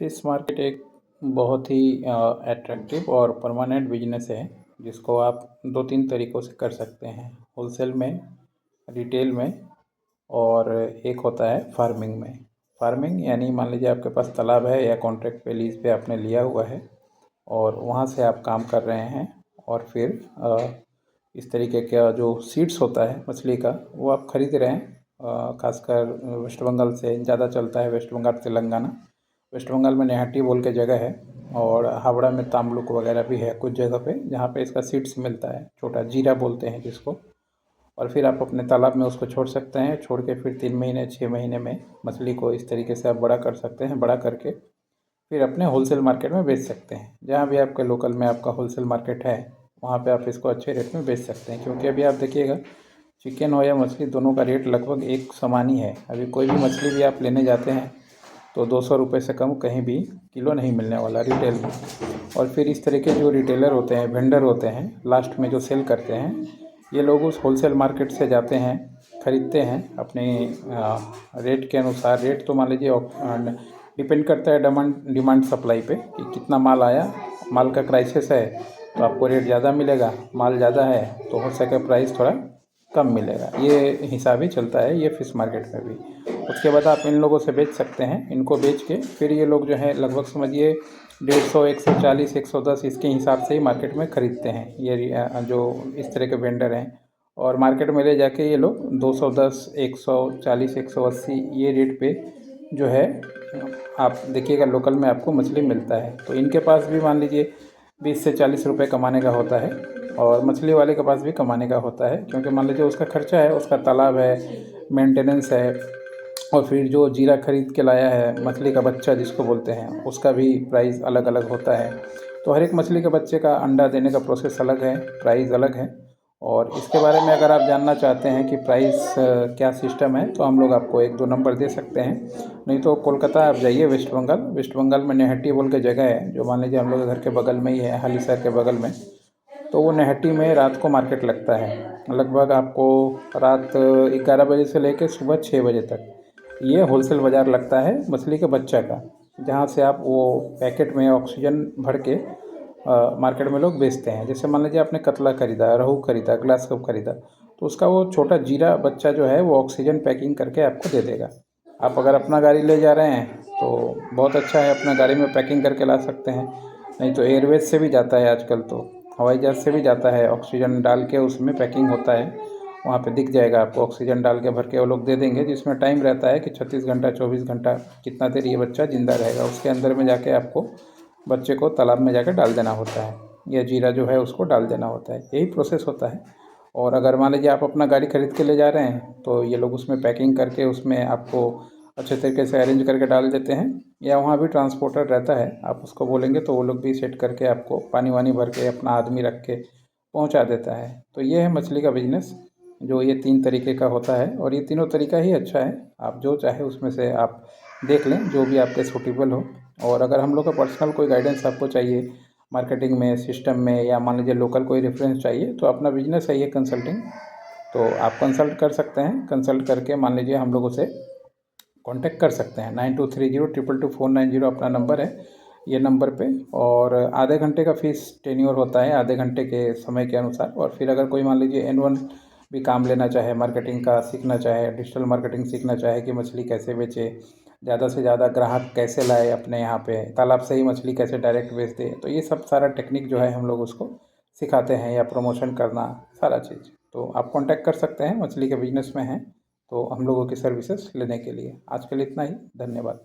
Fish market एक बहुत ही attractive और परमानेंट बिजनेस है जिसको आप 2-3 तरीक़ों से कर सकते हैं। होलसेल में, रिटेल में और एक होता है फार्मिंग में। फार्मिंग यानी मान लीजिए आपके पास तालाब है या कॉन्ट्रैक्ट पे लीज़ पे आपने लिया हुआ है और वहाँ से आप काम कर रहे हैं और फिर इस तरीके का जो सीड्स होता है मछली का वो आप ख़रीद रहे हैं। ख़ासकर वेस्ट बंगाल से ज़्यादा चलता है, वेस्ट बंगाल, तेलंगाना। वेस्ट बंगाल में नेहाटी बोल के जगह है और हावड़ा में तामलुक वगैरह भी है कुछ जगह पे जहाँ पे इसका सीड्स मिलता है, छोटा जीरा बोलते हैं जिसको। और फिर आप अपने तालाब में उसको छोड़ सकते हैं, छोड़ के फिर 3 महीने 6 महीने में मछली को इस तरीके से आप बड़ा कर सकते हैं। बड़ा करके फिर अपने होलसेल मार्केट में बेच सकते हैं। जहाँ भी आपके लोकल में आपका होलसेल मार्केट है वहाँ पे आप इसको अच्छे रेट में बेच सकते हैं, क्योंकि अभी आप देखिएगा चिकन हो या मछली दोनों का रेट लगभग एक समान ही है। अभी कोई भी मछली भी आप लेने जाते हैं तो 200 रुपये से कम कहीं भी किलो नहीं मिलने वाला रिटेल में। और फिर इस तरह के जो रिटेलर होते हैं, वेंडर होते हैं, लास्ट में जो सेल करते हैं, ये लोग उस होलसेल मार्केट से जाते हैं, ख़रीदते हैं अपने रेट के अनुसार। रेट तो मान लीजिए डिपेंड करता है डिमांड सप्लाई पे कि कितना माल आया। माल का क्राइसिस है तो आपको रेट ज़्यादा मिलेगा, माल ज़्यादा है तो हो सके प्राइस थोड़ा कम मिलेगा। ये हिसाब ही चलता है ये फ़िश मार्केट में भी। उसके बाद आप इन लोगों से बेच सकते हैं। इनको बेच के फिर ये लोग जो है लगभग समझिए 150, 140, 110 इसके हिसाब से ही मार्केट में ख़रीदते हैं ये जो इस तरह के वेंडर हैं। और मार्केट में ले जाके ये लोग 210, 140, 180 ये रेट पे जो है आप देखिएगा लोकल में आपको मछली मिलता है। तो इनके पास भी मान लीजिए 20 से 40 रुपये कमाने का होता है और मछली वाले के पास भी कमाने का होता है, क्योंकि मान लीजिए उसका खर्चा है, उसका तालाब है, मेंटेनेंस है और फिर जो जीरा खरीद के लाया है, मछली का बच्चा जिसको बोलते हैं, उसका भी प्राइस अलग अलग होता है। तो हर एक मछली के बच्चे का अंडा देने का प्रोसेस अलग है, प्राइस अलग है। और इसके बारे में अगर आप जानना चाहते हैं कि प्राइस क्या सिस्टम है तो हम लोग आपको 1-2 नंबर दे सकते हैं। नहीं तो कोलकाता आप जाइए, वेस्ट बंगाल में नेहटी बोल के जगह है जो मान लीजिए हम लोग के घर के बगल में ही है, हालीशहर के बगल में। तो वो नेहटी में रात को मार्केट लगता है, लगभग आपको रात 11 बजे से लेकर सुबह 6 बजे तक ये होलसेल बाज़ार लगता है मछली के बच्चा का, जहाँ से आप वो पैकेट में ऑक्सीजन भर के मार्केट में लोग बेचते हैं। जैसे मान लीजिए आपने कतला ख़रीदा, रोहू ख़रीदा, ग्लास कप ख़रीदा, तो उसका वो छोटा जीरा बच्चा जो है वो ऑक्सीजन पैकिंग करके आपको दे देगा। आप अगर अपना गाड़ी ले जा रहे हैं तो बहुत अच्छा है, अपना गाड़ी में पैकिंग करके ला सकते हैं। नहीं तो एयरवेज से भी जाता है आजकल, तो हवाई जहाज़ से भी जाता है, ऑक्सीजन डाल के उसमें पैकिंग होता है। वहाँ पे दिख जाएगा आपको, ऑक्सीजन डाल के भर के वो लोग दे देंगे, जिसमें टाइम रहता है कि 36 घंटा 24 घंटा कितना देर ये बच्चा ज़िंदा रहेगा। उसके अंदर में जाके आपको बच्चे को तालाब में जाकर डाल देना होता है, या जीरा जो है उसको डाल देना होता है, यही प्रोसेस होता है। और अगर मान लीजिए आप अपना गाड़ी ख़रीद के ले जा रहे हैं तो ये लोग उसमें पैकिंग करके उसमें आपको अच्छे तरीके से अरेंज करके डाल देते हैं, या वहाँ भी ट्रांसपोर्टर रहता है, आप उसको बोलेंगे तो वो लोग भी सेट करके आपको पानी वानी भर के अपना आदमी रख के पहुँचा देता है। तो ये है मछली का बिज़नेस, जो ये 3 तरीके का होता है और ये तीनों तरीका ही अच्छा है। आप जो चाहे उसमें से आप देख लें, जो भी आपके सूटेबल हो। और अगर हम लोग का पर्सनल कोई गाइडेंस आपको चाहिए मार्केटिंग में, सिस्टम में, या मान लीजिए लोकल कोई रेफरेंस चाहिए, तो अपना बिज़नेस है ये कंसल्टिंग, तो आप कंसल्ट कर सकते हैं। कंसल्ट करके मान लीजिए हम लोगों से कांटेक्ट कर सकते हैं। 9230222490 अपना नंबर है, ये नंबर पे। और आधे घंटे का फ़ीस टेन्योर होता है, आधे घंटे के समय के अनुसार। और फिर अगर कोई मान लीजिए N1 भी काम लेना चाहे, मार्केटिंग का सीखना चाहे, डिजिटल मार्केटिंग सीखना चाहे कि मछली कैसे बेचे, ज़्यादा से ज़्यादा ग्राहक कैसे लाए अपने यहाँ पे, तालाब से ही मछली कैसे डायरेक्ट बेच दे, तो ये सब सारा टेक्निक जो है हम लोग उसको सिखाते हैं, या प्रमोशन करना सारा चीज़। तो आप कांटेक्ट कर सकते हैं, मछली के बिज़नेस में हैं तो हम लोगों की सर्विसेज लेने के लिए। आज के लिए इतना ही, धन्यवाद।